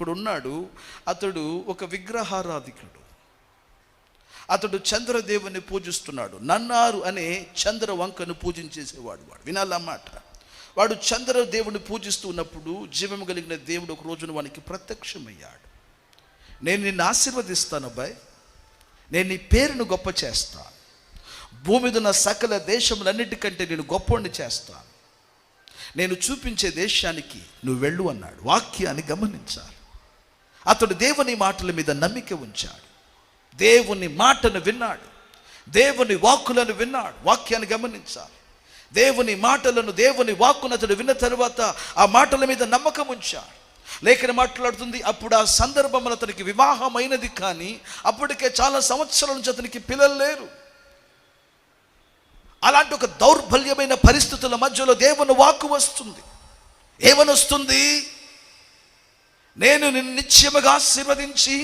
ఉన్నాడు. అతడు ఒక విగ్రహారాధికుడు. అతడు చంద్రదేవుని పూజిస్తున్నాడు. నన్నారు అనే చంద్ర వంకను పూజించేసేవాడు. వినాలన్నమాట. వాడు చంద్రదేవుని పూజిస్తూ ఉన్నప్పుడు జీవము కలిగిన దేవుడు ఒక రోజున వానికి ప్రత్యక్షమయ్యాడు. నేను నిన్ను ఆశీర్వదిస్తాను అబ్బాయి, నేను నీ పేరును గొప్ప చేస్తాను, భూమి మీద ఉన్న సకల దేశములన్నిటికంటే నేను గొప్పని చేస్తాను, నేను చూపించే దేశానికి నువ్వు వెళ్ళు అన్నాడు. వాక్యాన్ని గమనించాలి. అతడు దేవుని మాటల మీద నమ్మిక ఉంచాడు. దేవుని మాటను విన్నాడు, దేవుని వాక్కులను విన్నాడు. వాక్యాన్ని గమనించాలి. దేవుని మాటలను, దేవుని వాక్కును అతడు విన్న తర్వాత ఆ మాటల మీద నమ్మకం ఉంచాడు. లేఖన మాట్లాడుతుంది, అప్పుడు ఆ సందర్భంలో అతనికి వివాహమైనది, కానీ అప్పటికే చాలా సంవత్సరాల నుంచి అతనికి పిల్లలు లేరు. అలాంటి ఒక దౌర్బల్యమైన పరిస్థితుల మధ్యలో దేవుని వాక్కు వస్తుంది. ఏమని వస్తుంది? నేను నిన్ను నిత్యముగా ఆశీర్వదించి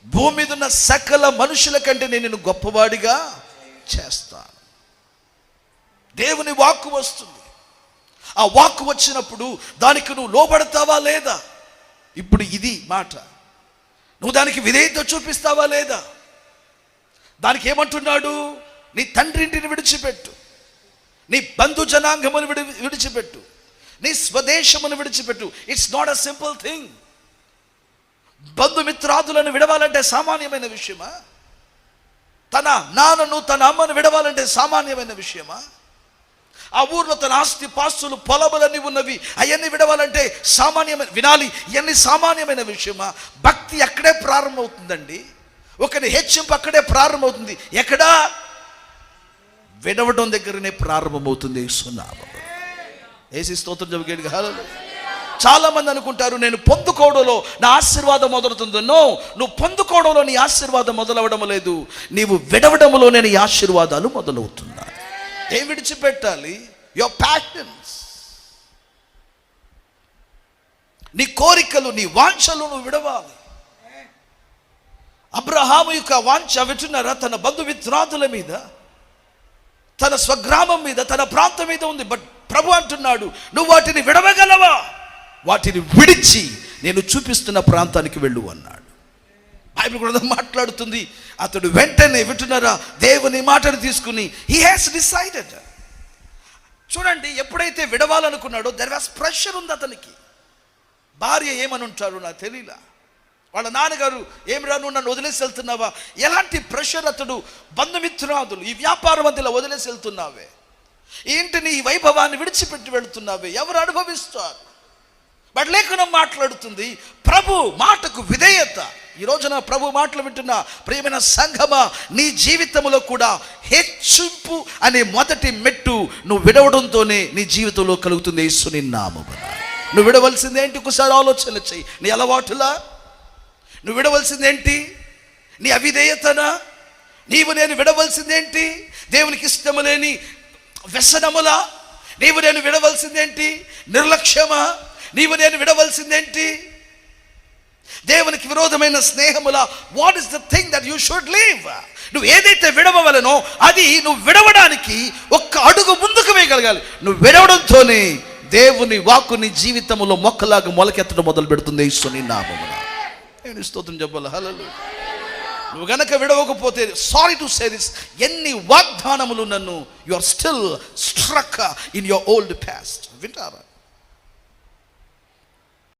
భూమి మీద ఉన్న సకల మనుషుల కంటే నేను నిన్ను గొప్పవాడిగా చేస్తాను. దేవుని వాక్కు వస్తుంది. ఆ వాక్కు వచ్చినప్పుడు దానికి నువ్వు లోబడతావా లేదా? ఇప్పుడు ఇది మాట. నువ్వు దానికి విధేయత చూపిస్తావా లేదా? దానికి ఏమంటున్నాడు? నీ తండ్రి ఇంటిని విడిచిపెట్టు, నీ బంధు జనాంగమును విడిచిపెట్టు, నీ స్వదేశమును విడిచిపెట్టు. It's not a simple thing. బంధుమిత్రాదులను విడవాలంటే సామాన్యమైన విషయమా? తన నాన్నను, తన అమ్మను విడవాలంటే సామాన్యమైన విషయమా? ఆ ఊర్లో తన ఆస్తి పాస్తులు, పొలములన్నీ ఉన్నవి, అవన్నీ విడవాలంటే సామాన్యమైన, వినాలి, ఇవన్నీ సామాన్యమైన విషయమా? భక్తి అక్కడే ప్రారంభమవుతుందండి. ఒకరి హెచ్చింపు అక్కడే ప్రారంభమవుతుంది. ఎక్కడా? విడవడం దగ్గరనే ప్రారంభమవుతుంది. ఏసి స్తోత్రం చెబుకేడుగా. చాలా మంది అనుకుంటారు నేను పొందుకోవడంలో నా ఆశీర్వాదం మొదలవుతుంది. నో, నువ్వు పొందుకోవడంలో నీ ఆశీర్వాదం మొదలవడం లేదు, నీవు విడవడంలోనే నీ ఆశీర్వాదాలు మొదలవుతున్నాయి. ఏం విడిచిపెట్టాలి? యువర్ ప్యాషన్స్, నీ కోరికలు, నీ వాంఛలు నువ్వు విడవాలి. అబ్రహాము యొక్క వాంఛ వింటున్నారా? తన బంధుమిత్రాదుల మీద, తన స్వగ్రామం మీద, తన ప్రాంతం మీద ఉంది. బట్ ప్రభు అంటున్నాడు, నువ్వు వాటిని విడవగలవా? వాటిని విడిచి నేను చూపిస్తున్న ప్రాంతానికి వెళ్ళు అన్నాడు. బైబిల్ గ్రంథం మాట్లాడుతుంది, అతడు వెంటనే వింటున్నారా దేవుని మాటను తీసుకుని హీ హ్యాస్ డిసైడెడ్. చూడండి, ఎప్పుడైతే విడవాలనుకున్నాడో దెర్ వాస్ ప్రెషర్ ఉంది అతనికి. భార్య ఏమని ఉంటారు నాకు తెలియలా. వాళ్ళ నాన్నగారు ఏమిరా నువ్వు నన్ను వదిలేసి వెళ్తున్నావా? ఎలాంటి ప్రెషర్! అతడు బంధుమిత్రాదులు, ఈ వ్యాపార మధ్యలో వదిలేసి వెళ్తున్నావే, ఈ ఇంటిని, ఈ వైభవాన్ని విడిచిపెట్టి వెళుతున్నావే, ఎవరు అనుభవిస్తారు? బట్ లేఖనం మాట్లాడుతుంది ప్రభు మాటకు విధేయత. ఈ రోజున ప్రభు మాటలు వింటున్న ప్రియమైన సంఘమా, నీ జీవితంలో కూడా హెచ్చింపు అనే మొదటి మెట్టు నువ్వు విడవడంతోనే నీ జీవితంలో కలుగుతుంది. యేసుని నామమున నువ్వు విడవలసిందేంటి? ఒకసారి ఆలోచన చెయ్యి. నీ అలవాటులా? నువ్వు విడవలసిందేంటి? నీ అవిధేయతనా? నీవు నేను విడవలసిందేంటి? దేవునికి ఇష్టము లేని వ్యసనములా? నీవు నేను విడవలసిందేంటి? నిర్లక్ష్యమా? నీవు నేను విడవలసిందేంటి? దేవునికి విరోధమైన స్నేహములా? What is the thing that you should leave? నువ్వు ఏదైతే విడవవలనో అది నువ్వు విడవడానికి ఒక్క అడుగు ముందుకు వేయగలగాలి. నువ్వు విడవడంతోనే దేవుని వాక్కు నీ జీవితంలో మొక్కలాగా మొలకెత్తడం మొదలు పెడుతుంది. యేసుని నామమున నేను స్తోత్రం చెప్పాలి. హల్లెలూయా. నువ్వు గనక విడవకపోతే, సారీ టు సే దిస్, ఎన్ని వాగ్దానములు నన్ను, you are still struck in your old past. వింటారా?